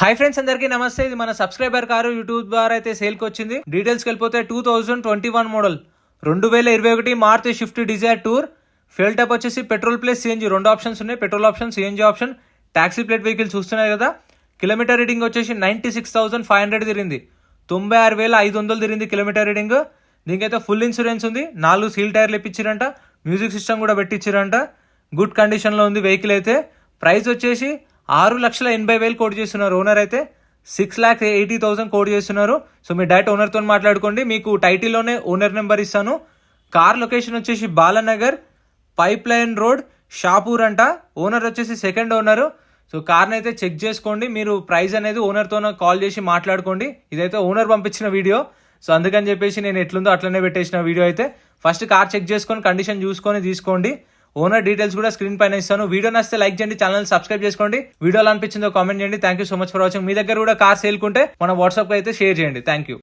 Hi friends, అందరికీ నమస్తే. ఇది మన సబ్స్క్రైబర్ కారు యూట్యూబ్ ద్వారా అయితే సేల్కి వచ్చింది. డీటెయిల్స్కి వెళ్ళిపోతే 2021 model 2021 Maruti Swift Dzire Tour. Fuel type వచ్చేసి పెట్రోల్ ప్లస్ సిఎన్జీ రెండు ఆప్షన్స్ ఉన్నాయి. Petrol option, CNG option. Taxi plate vehicle చూస్తున్నారు కదా. కిలోమీటర్ రీడింగ్ వచ్చేసి 96,500 తిరిగింది. 96,500 తిరిగింది కిలోమీటర్ రీడింగ్. దీనికైతే ఫుల్ ఇన్సూరెన్స్ ఉంది. 4 సీల్ టైర్లు ఇప్పించారంట. మ్యూజిక్ సిస్టమ్ కూడా పెట్టించారంట. గుడ్ కండిషన్లో ఉంది వెహికల్ అయితే. ప్రైస్ వచ్చేసి 6,80,000 కోట్ చేస్తున్నారు. ఓనర్ అయితే 6,80,000 కోట్ చేస్తున్నారు. సో మీరు డైరెక్ట్ ఓనర్తో మాట్లాడుకోండి. మీకు టైటిల్లోనే ఓనర్ నెంబర్ ఇస్తాను. కార్ లొకేషన్ వచ్చేసి Balanagar, pipe line road, Shapur అంట. ఓనర్ వచ్చేసి సెకండ్ ఓనరు. సో కార్ని అయితే చెక్ చేసుకోండి. మీరు ప్రైస్ అనేది ఓనర్తో కాల్ చేసి మాట్లాడుకోండి. ఇదైతే ఓనర్ పంపించిన వీడియో. సో అందుకని చెప్పేసి నేను ఎట్లుందో అట్లనే పెట్టేసిన వీడియో అయితే. ఫస్ట్ కార్ చెక్ చేసుకొని కండిషన్ చూసుకొని తీసుకోండి. ఓనర్ డీటెయిల్స్ కూడా స్క్రీన్ పైన ఇస్తాను. వీడియో నచ్చితే లైక్ చేయండి, ఛానల్ సబ్స్క్రైబ్ చేసుకోండి. వీడియోలో అనిపించిందో కామెంట్ చేయండి. Thank you so much for watching. మీ దగ్గర కూడా కార్ సేల్కుంటే మన వాట్సాప్ అయితే షేర్ చేయండి. Thank you.